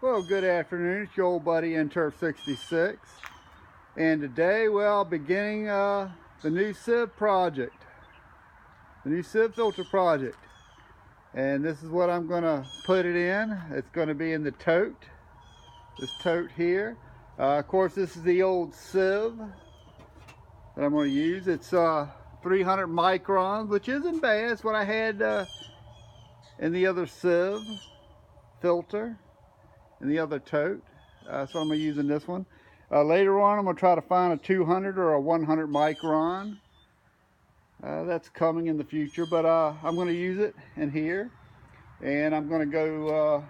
Well, good afternoon. It's your old buddy Turf66, and today, well, beginning the new sieve project, the new sieve filter project. And this is what I'm going to put it in. It's going to be in the tote, this tote here. Of course, this is the old sieve that I'm going to use. It's 300 microns, which isn't bad. It's what I had in the other sieve filter. In the other tote, so I'm going to use in this one. Later on, I'm going to try to find a 200 or a 100 micron. That's coming in the future, but I'm going to use it in here, and I'm going to go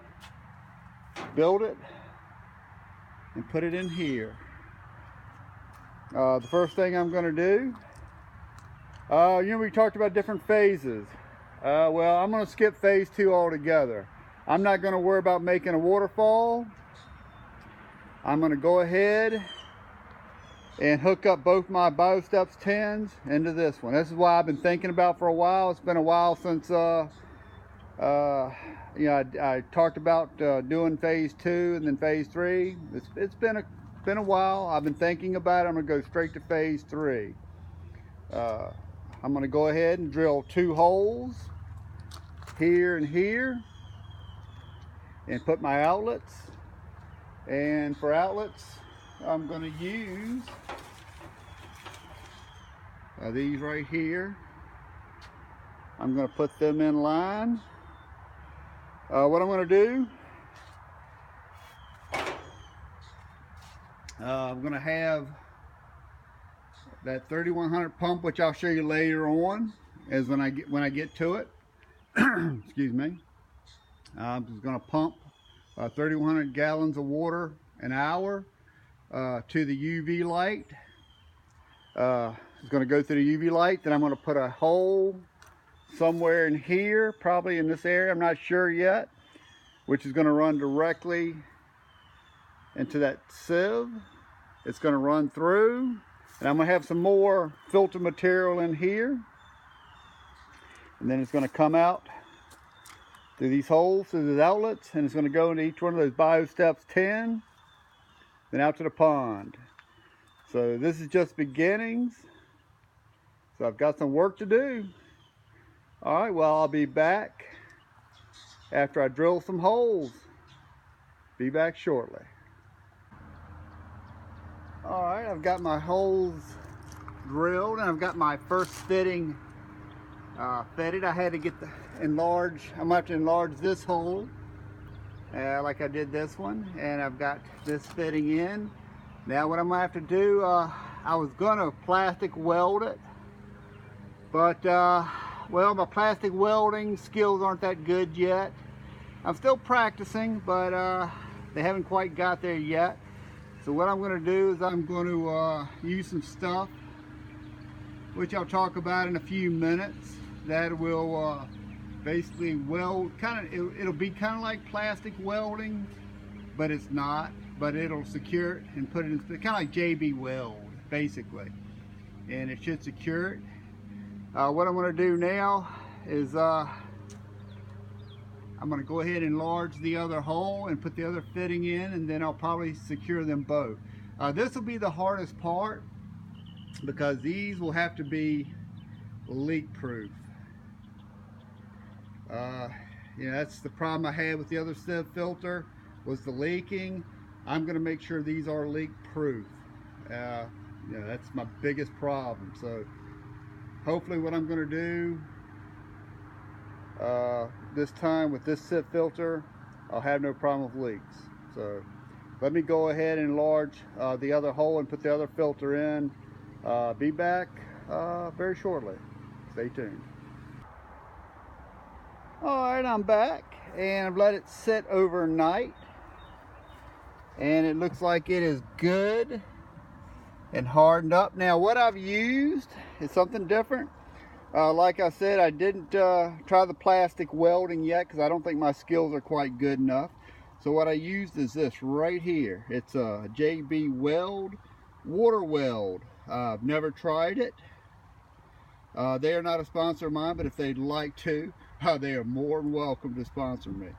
build it and put it in here. The first thing I'm going to do, we talked about different phases. Well, I'm going to skip phase 2 altogether. I'm not going to worry about making a waterfall. I'm going to go ahead and hook up both my BioSteps 10s into this one. This is what I've been thinking about for a while. It's been a while since I talked about doing phase 2 and then phase 3. It's been a while. I've been thinking about it. I'm going to go straight to phase 3. I'm going to go ahead and drill 2 holes here and here, and put my outlets. And for outlets, I'm going to use these right here. I'm going to put them in line. What I'm going to do, I'm going to have that 3100 pump, which I'll show you later on, as when I get to it. Excuse me. I'm just going to pump 3,100 gallons of water an hour to the UV light. It's going to go through the UV light. Then I'm going to put a hole somewhere in here, probably in this area, I'm not sure yet, which is going to run directly into that sieve. It's going to run through, and I'm going to have some more filter material in here, and then it's going to come out through these holes, through these outlets, and it's going to go into each one of those BioSteps 10, then out to the pond. So this is just beginnings. So I've got some work to do. All right, well, I'll be back after I drill some holes. Be back shortly. All right, I've got my holes drilled, and I've got my first fitting fitted. I had to get I'm going to have to enlarge this hole like I did this one, and I've got this fitting in. Now what I'm going to have to do, I was going to plastic weld it, but well, my plastic welding skills aren't that good yet. I'm still practicing, but they haven't quite got there yet. So what I'm going to do is I'm going to use some stuff, which I'll talk about in a few minutes, that will basically weld, it'll be kind of like plastic welding, but it's not, but it'll secure it and put it in, kind of like JB Weld, basically, and it should secure it. What I'm going to do now is I'm going to go ahead and enlarge the other hole and put the other fitting in, and then I'll probably secure them both. This will be the hardest part, because these will have to be leak proof. That's the problem I had with the other sieve filter, was the leaking. I'm going to make sure these are leak proof. That's my biggest problem. So hopefully what I'm going to do this time with this sieve filter, I'll have no problem with leaks. So let me go ahead and enlarge the other hole and put the other filter in. Be back very shortly. Stay tuned. Alright, I'm back, and I've let it sit overnight, and it looks like it is good and hardened up. Now what I've used is something different. Like I said, I didn't try the plastic welding yet, because I don't think my skills are quite good enough. So what I used is this right here. It's a JB Weld water weld. I've never tried it. They are not a sponsor of mine, but if they'd like to, they are more than welcome to sponsor me.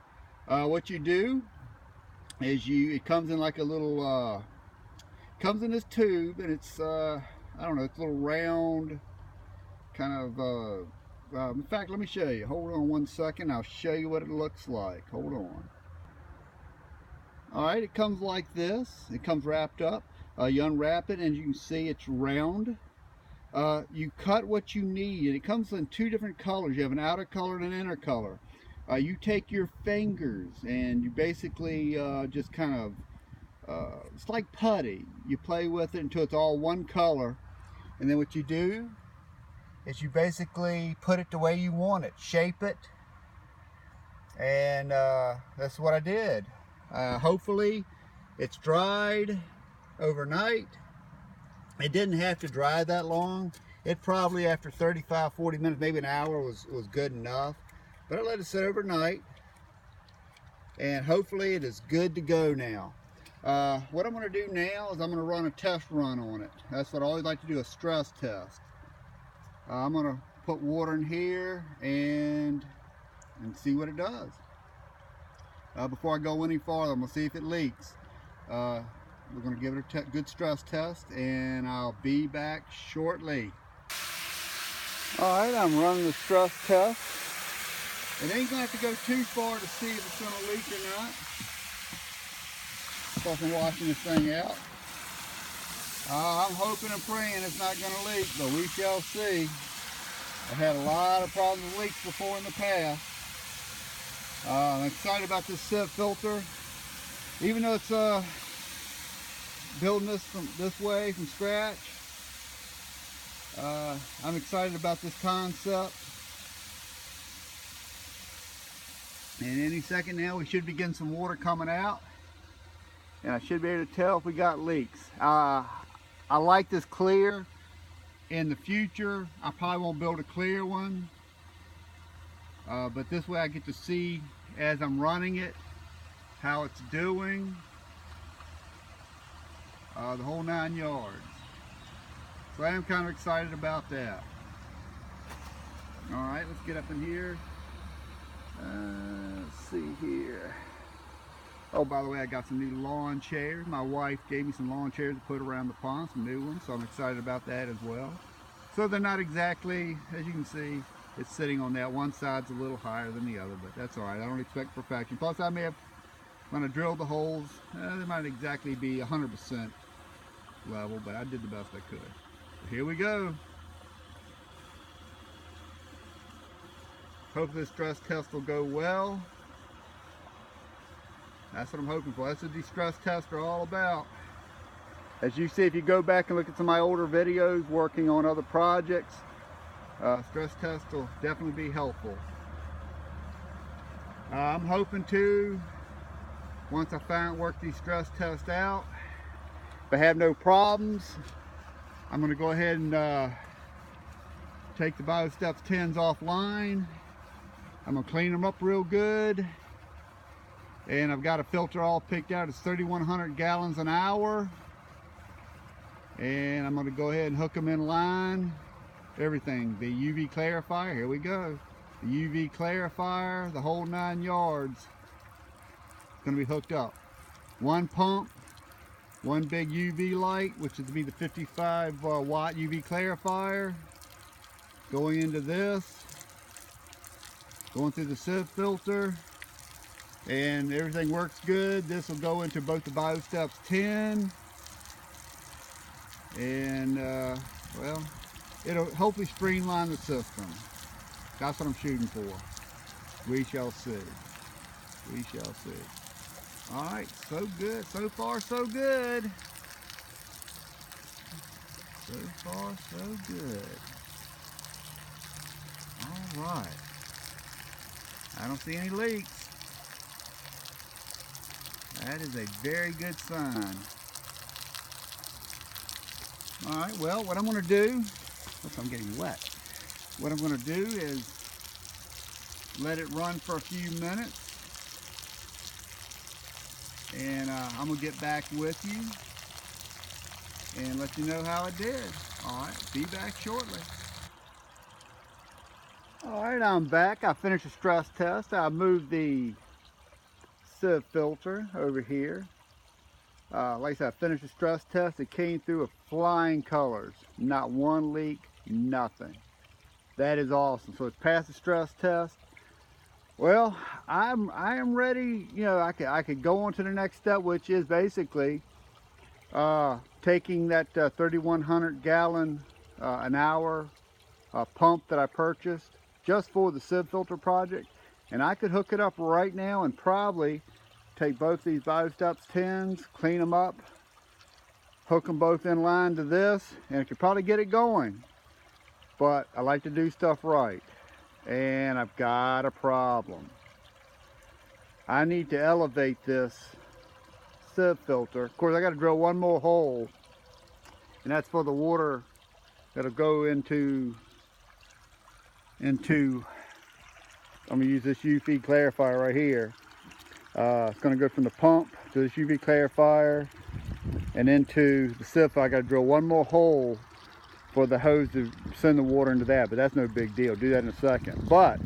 What you do it comes in like a little, comes in this tube, and it's, I don't know, it's a little round, kind of, in fact, let me show you. Hold on one second. I'll show you what it looks like. Hold on. Alright, it comes like this. It comes wrapped up. You unwrap it, and you can see it's round. You cut what you need, and it comes in two different colors. You have an outer color and an inner color. You take your fingers, and you basically just kind of, it's like putty. You play with it until it's all one color, and then what you do is you basically put it the way you want it, shape it, and that's what I did. Hopefully it's dried overnight. It didn't have to dry that long. It probably after 35-40 minutes, maybe an hour was good enough, but I let it sit overnight, and hopefully it is good to go now. What I'm going to do now is I'm going to run a test run on it. That's what I always like to do, a stress test. I'm going to put water in here and see what it does. Before I go any farther, I'm going to see if it leaks. We're going to give it a good stress test, and I'll be back shortly. Alright, I'm running the stress test. It ain't going to have to go too far to see if it's going to leak or not. So I'm washing this thing out. I'm hoping and praying it's not going to leak, but we shall see. I've had a lot of problems with leaks before in the past. I'm excited about this sieve filter. Even though it's building this from this way from scratch, I'm excited about this concept. And any second now we should be getting some water coming out, and I should be able to tell if we got leaks. I like this clear. In the future I probably won't build a clear one, but this way I get to see as I'm running it how it's doing, the whole 9 yards. So I am kind of excited about that. Alright, let's get up in here. Let's see here. Oh, by the way, I got some new lawn chairs. My wife gave me some lawn chairs to put around the pond, some new ones, so I'm excited about that as well. So they're not exactly, as you can see, it's sitting on that. One side's a little higher than the other, but that's all right. I don't expect perfection. Plus, I may have, when I drilled the holes, they might exactly be 100% level, but I did the best I could. So here we go. Hopefully this stress test will go well. That's what I'm hoping for. That's what these stress tests are all about. As you see, if you go back and look at some of my older videos working on other projects, stress tests will definitely be helpful. I'm hoping to, once I work these stress tests out, if I have no problems, I'm going to go ahead and take the BioSteps 10s offline. I'm going to clean them up real good. And I've got a filter all picked out. It's 3,100 gallons an hour. And I'm going to go ahead and hook them in line. Everything. The UV clarifier. Here we go. The UV clarifier. The whole 9 yards. It's going to be hooked up. One pump. One big UV light, which is to be the 55 watt UV clarifier. Going into this. Going through the sieve filter. And everything works good. This will go into both the BioSteps 10, and well, it'll hopefully streamline the system. That's what I'm shooting for. We shall see. We shall see. All right, so good. So far, so good. So far, so good. All right. I don't see any leaks. That is a very good sign. All right, well, what I'm going to do, oops, I'm getting wet. What I'm going to do is let it run for a few minutes, and I'm going to get back with you and let you know how it did. All right, be back shortly. All right, I'm back. I finished the stress test. I moved the sieve filter over here. Like I said, I finished the stress test. It came through with flying colors. Not one leak, nothing. That is awesome. So it's passed the stress test. Well, I am ready. You know, I could go on to the next step, which is basically taking that 3,100 gallon an hour pump that I purchased just for the sieve filter project, and I could hook it up right now and probably take both these BioSteps tins, clean them up, hook them both in line to this, and I could probably get it going. But I like to do stuff right, and I've got a problem. I need to elevate this sieve filter. Of course, I got to drill one more hole, and that's for the water that'll go into I'm going to use this UV clarifier right here. It's going to go from the pump to this UV clarifier and into the sieve. I got to drill one more hole for the hose to send the water into that, but that's no big deal. Do that in a second. But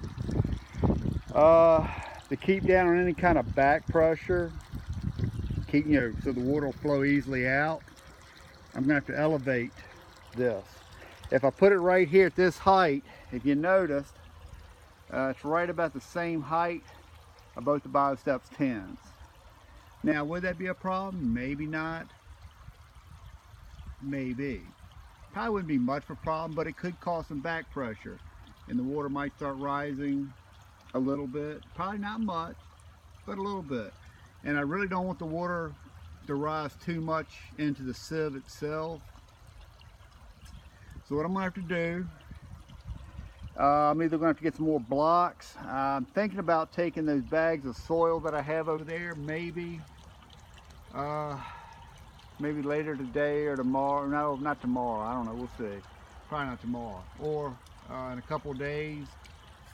to keep down on any kind of back pressure, keep, you know, so the water will flow easily out, I'm going to have to elevate this. If I put it right here at this height, if you noticed, it's right about the same height of both the BioSteps tins. Now, would that be a problem? Maybe not. Maybe. Probably wouldn't be much of a problem, but it could cause some back pressure, and the water might start rising a little bit. Probably not much, but a little bit. And I really don't want the water to rise too much into the sieve itself. So what I'm going to have to do, I'm either going to have to get some more blocks. I'm thinking about taking those bags of soil that I have over there, maybe later today or tomorrow. No, not tomorrow. I don't know. We'll see. Probably not tomorrow. Or in a couple of days,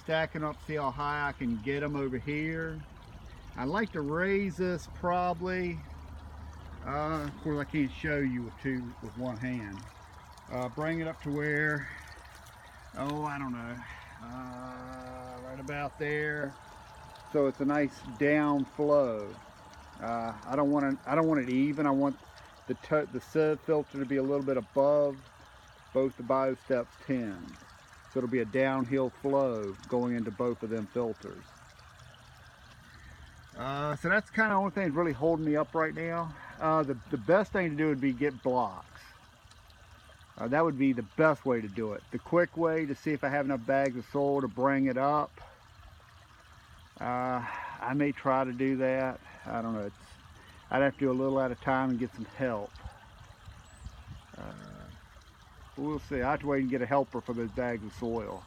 stacking up, see how high I can get them over here. I'd like to raise this probably. Of course, I can't show you with one hand. Bring it up to where, I don't know, right about there, so it's a nice down flow. I don't want it even. I want the sieve filter to be a little bit above both the BioSteps tins, so it'll be a downhill flow going into both of them filters. So that's kind of the only thing that's really holding me up right now. The best thing to do would be get blocks. That would be the best way to do it. The quick way to see if I have enough bags of soil to bring it up. I may try to do that. I don't know. I'd have to do a little at a time and get some help. We'll see. I have to wait and get a helper for those bags of soil.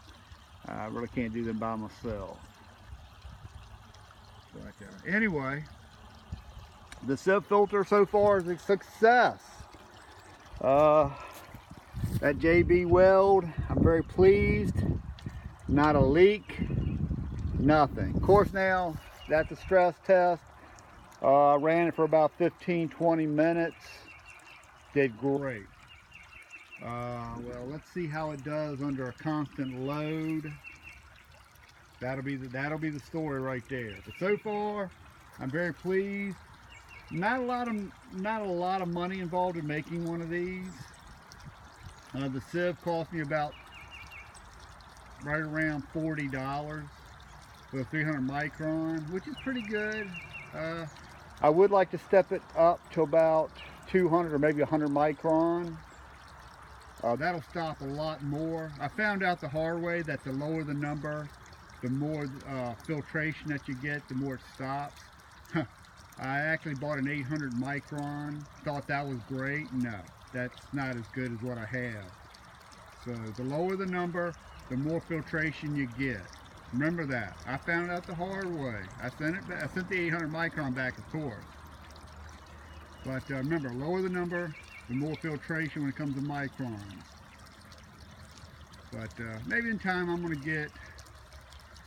I really can't do them by myself. But anyway, the sieve filter so far is a success. That JB weld, I'm very pleased. Not a leak, nothing. Of course, now that's a stress test. I ran it for about 15-20 minutes. Did great. Well, let's see how it does under a constant load. That'll be the story right there. But so far, I'm very pleased. Not a lot of money involved in making one of these. The sieve cost me about right around $40 for a 300 micron, which is pretty good. I would like to step it up to about 200 or maybe 100 micron. That'll stop a lot more. I found out the hard way that the lower the number, the more filtration that you get, the more it stops. I actually bought an 800 micron, thought that was great. No, that's not as good as what I have. So the lower the number, the more filtration you get. Remember that. I found out the hard way. I sent the 800 micron back, of course. But remember, lower the number, the more filtration when it comes to microns. But maybe in time I'm going to get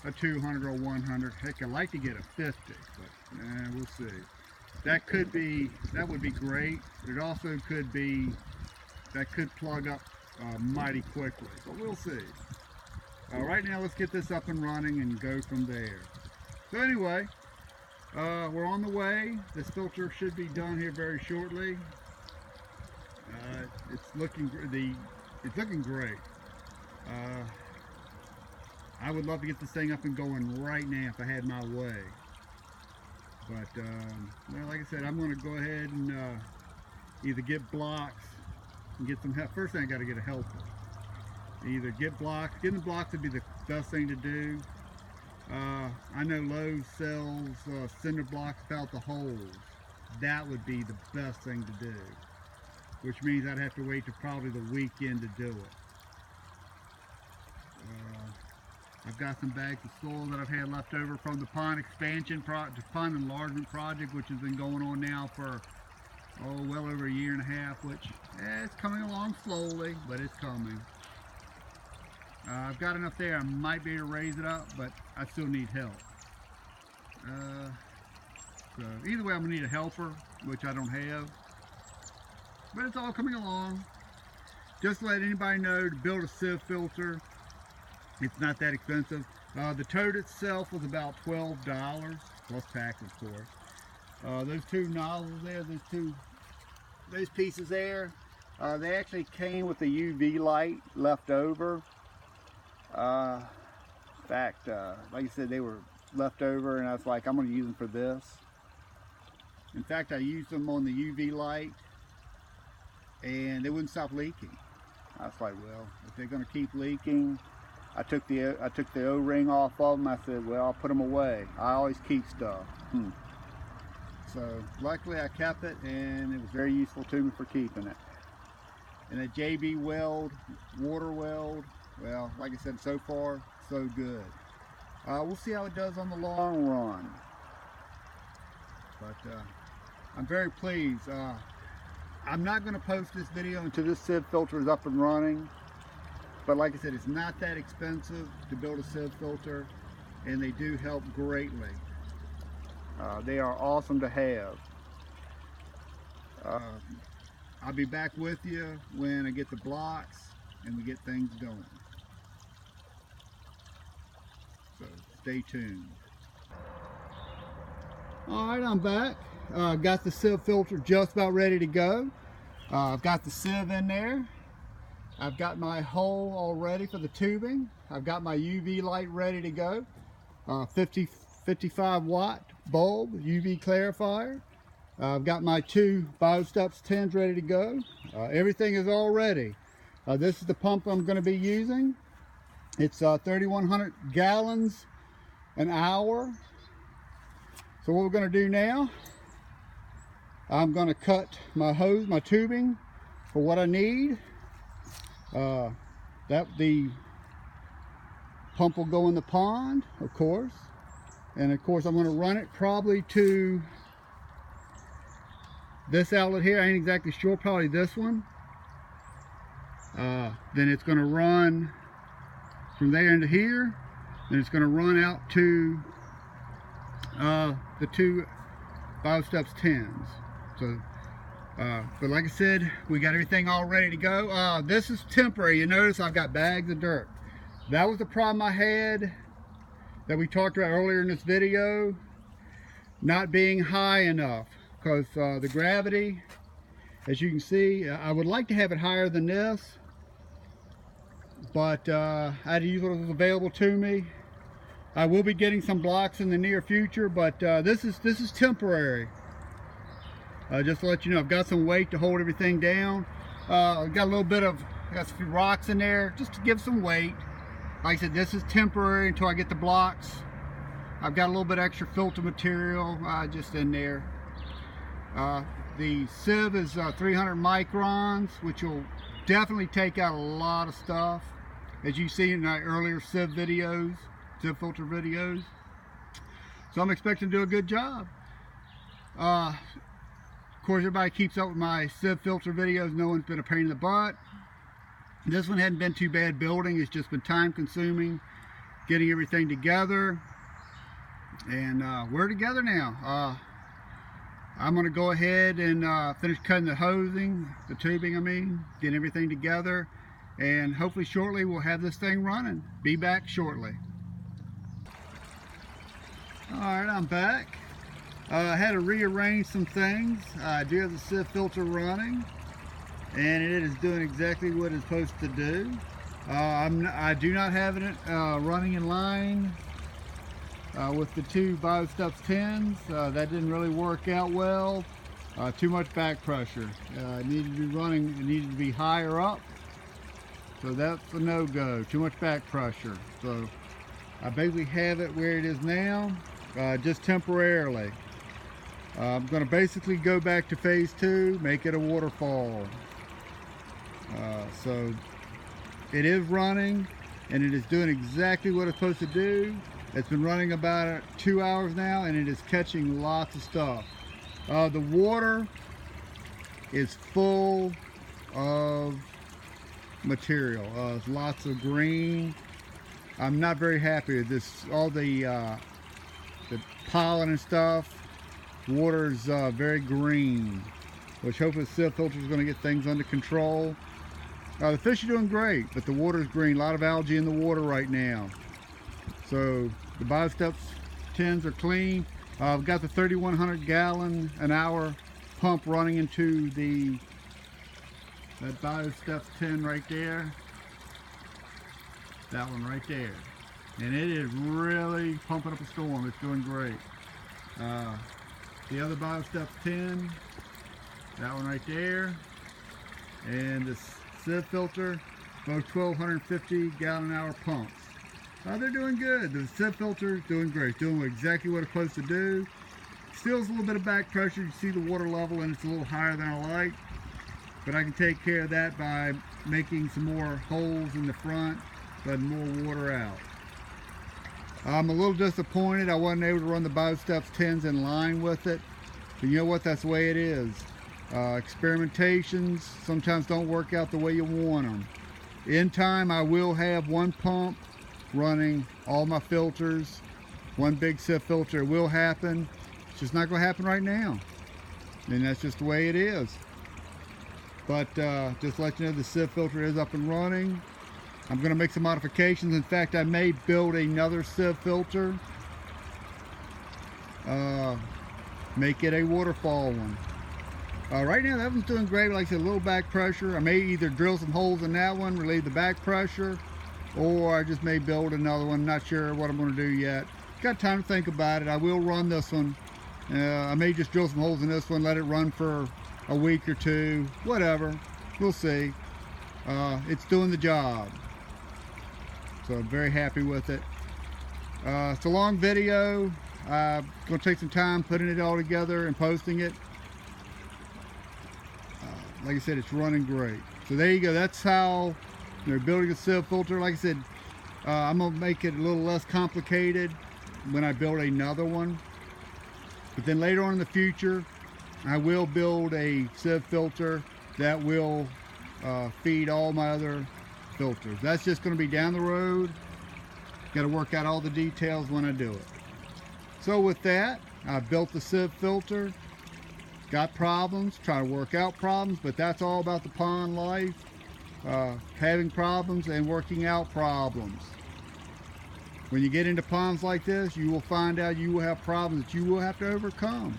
a 200 or 100. Heck, I'd like to get a 50, but we'll see. That would be great. It also could be, that could plug up mighty quickly, but we'll see. Right now, let's get this up and running and go from there. So anyway, We're on the way. This filter should be done here very shortly. It's looking great. I would love to get this thing up and going right now if I had my way. But well, like I said, I'm going to go ahead and either get blocks and get some help. First thing I got to get a helper. Either get blocks. Getting the blocks would be the best thing to do. I know Lowe's sells cinder blocks without the holes. That would be the best thing to do, which means I'd have to wait till probably the weekend to do it. I've got some bags of soil that I've had left over from the pond expansion pond enlargement project, which has been going on now for well over a year and a half, which it's coming along slowly, but it's coming. I've got enough there, I might be able to raise it up, but I still need help. So either way, I'm gonna need a helper, which I don't have, but it's all coming along. Just to let anybody know, to build a sieve filter, it's not that expensive. The tote itself was about $12, plus tax, of course. Those two nozzles there, those pieces there, they actually came with the UV light left over. In fact, like I said, they were left over, and I was like, I'm going to use them for this. In fact, I used them on the UV light, and they wouldn't stop leaking. I was like, well, if they're going to keep leaking, I took the O-ring off of them. I said, well, I'll put them away. I always keep stuff. So luckily I kept it, and it was very useful to me for keeping it. And a JB weld, water weld, well, like I said, so far, so good. We'll see how it does on the long run. But I'm very pleased. I'm not going to post this video until this sieve filter is up and running. But like I said, it's not that expensive to build a sieve filter, and they do help greatly. They are awesome to have. I'll be back with you when I get the blocks and we get things going. So stay tuned. Alright, I'm back. Got the sieve filter just about ready to go. I've got the sieve in there. I've got my hole all ready for the tubing. I've got my UV light ready to go. 55 watt bulb, UV clarifier. I've got my 2 BioSteps tins ready to go. Everything is all ready. This is the pump I'm going to be using. It's 3,100 gallons an hour. So what we're going to do now, I'm going to cut my hose, my tubing for what I need. The pump will go in the pond, of course, and of course I'm going to run it probably to this outlet here. I ain't exactly sure, probably this one. Then it's going to run from there into here, then it's going to run out to the 2 BioSteps tins. So but like I said, we got everything all ready to go. This is temporary. You notice I've got bags of dirt. That was the problem I had that we talked about earlier in this video, not being high enough, because the gravity, as you can see, I would like to have it higher than this, but I had to use what was available to me. I will be getting some blocks in the near future, but this is temporary. Just to let you know, I've got some weight to hold everything down. I've got got a few rocks in there just to give some weight. Like I said, this is temporary until I get the blocks. I've got a little bit extra filter material just in there. The sieve is 300 microns, which will definitely take out a lot of stuff, as you see in my earlier sieve videos, sieve filter videos. So I'm expecting to do a good job. Of course, everybody keeps up with my sieve filter videos. No one's been a pain in the butt. This one hadn't been too bad building. It's just been time consuming getting everything together. And we're together now. I'm going to go ahead and finish cutting the hosing, the tubing I mean, getting everything together. And hopefully shortly we'll have this thing running. Be back shortly. Alright, I'm back. I had to rearrange some things. I do have the sieve filter running, and it is doing exactly what it's supposed to do. I do not have it running in line with the two BioSteps 10s. That didn't really work out well. Too much back pressure. It needed to be running, it needed to be higher up. So that's a no-go. Too much back pressure. So I basically have it where it is now, just temporarily. I'm going to basically go back to phase 2, make it a waterfall. So it is running, and it is doing exactly what it's supposed to do. It's been running about 2 hours now, and it is catching lots of stuff. The water is full of material. There's lots of green. I'm not very happy with this. All the pollen and stuff. Water's very green, which hopefully the sieve filter is going to get things under control. The fish are doing great, but the water's green. A lot of algae in the water right now. So the BioSteps 10s are clean. I've got the 3,100 gallon an hour pump running into that BioSteps 10 right there. That one right there. And it is really pumping up a storm. It's doing great. The other BioSteps 10, that one right there, and the sieve filter, both 1,250 gallon an hour pumps. They're doing good. The sieve filter is doing great, doing exactly what it's supposed to do. Still has a little bit of back pressure. You see the water level, and it's a little higher than I like, but I can take care of that by making some more holes in the front, letting more water out. I'm a little disappointed I wasn't able to run the BioSteps 10s in line with it. But you know what? That's the way it is. Experimentations sometimes don't work out the way you want them. In time, I will have one pump running all my filters. One big sieve filter. It will happen. It's just not going to happen right now. And that's just the way it is. But just to let you know, the sieve filter is up and running. I'm going to make some modifications. In fact, I may build another sieve filter. Make it a waterfall one. Right now, that one's doing great. Like I said, a little back pressure. I may either drill some holes in that one, relieve the back pressure, or I just may build another one. Not sure what I'm going to do yet. Got time to think about it. I will run this one. I may just drill some holes in this one, let it run for a week or two, whatever. We'll see. It's doing the job. So I'm very happy with it. It's a long video. I'm going to take some time putting it all together and posting it. Like I said, it's running great. So there you go. That's how they're building a sieve filter. Like I said, I'm going to make it a little less complicated when I build another one. But then later on in the future, I will build a sieve filter that will feed all my other filters. That's just going to be down the road. Got to work out all the details when I do it. So with that, I built the sieve filter. Got problems, trying to work out problems, but that's all about the pond life. Having problems and working out problems. When you get into ponds like this, you will find out you will have problems that you will have to overcome.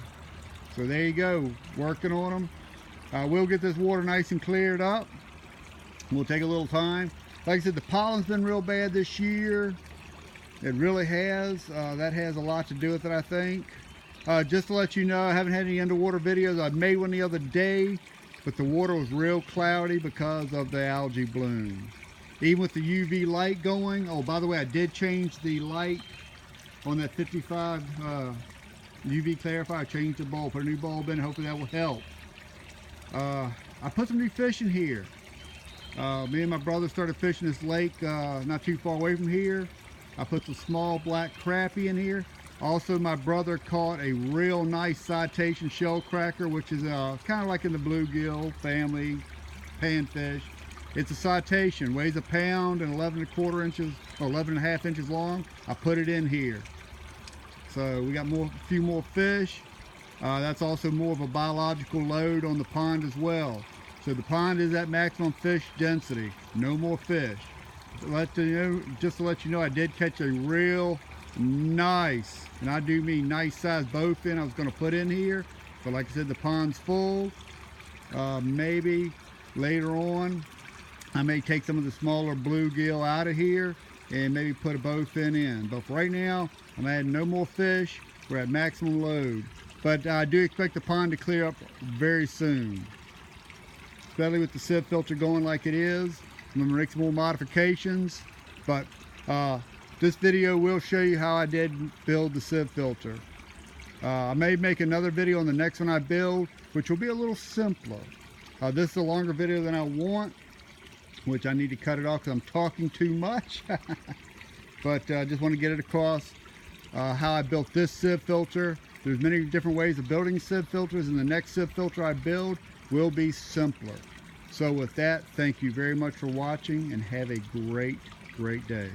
So there you go, working on them. We'll get this water nice and cleared up. We'll take a little time. Like I said, the pollen's been real bad this year. It really has. That has a lot to do with it, I think. Just to let you know, I haven't had any underwater videos. I made one the other day, but the water was real cloudy because of the algae bloom. Even with the UV light going. Oh, by the way, I did change the light on that 55 UV clarifier. I changed the bulb, put a new bulb in. Hopefully that will help. I put some new fish in here. Me and my brother started fishing this lake not too far away from here. I put some small black crappie in here. Also, my brother caught a real nice citation shell cracker, which is kind of like in the bluegill family, panfish. It's a citation, weighs a pound and 11.25 inches, or 11.5 inches long. I put it in here. So we got a few more fish. That's also more of a biological load on the pond as well. So the pond is at maximum fish density. No more fish. Just to let you know, I did catch a real nice, and I do mean nice size bowfin I was going to put in here, but like I said, the pond's full. Maybe later on I may take some of the smaller bluegill out of here and maybe put a bowfin in, but for right now I'm adding no more fish. We're at maximum load, but I do expect the pond to clear up very soon, especially with the sieve filter going like it is. I'm going to make some more modifications, but this video will show you how I did build the sieve filter. I may make another video on the next one I build, which will be a little simpler. This is a longer video than I want, which I need to cut it off because I'm talking too much. But I just want to get it across how I built this sieve filter. There's many different ways of building sieve filters, and the next sieve filter I build will be simpler. So with that, thank you very much for watching, and have a great day.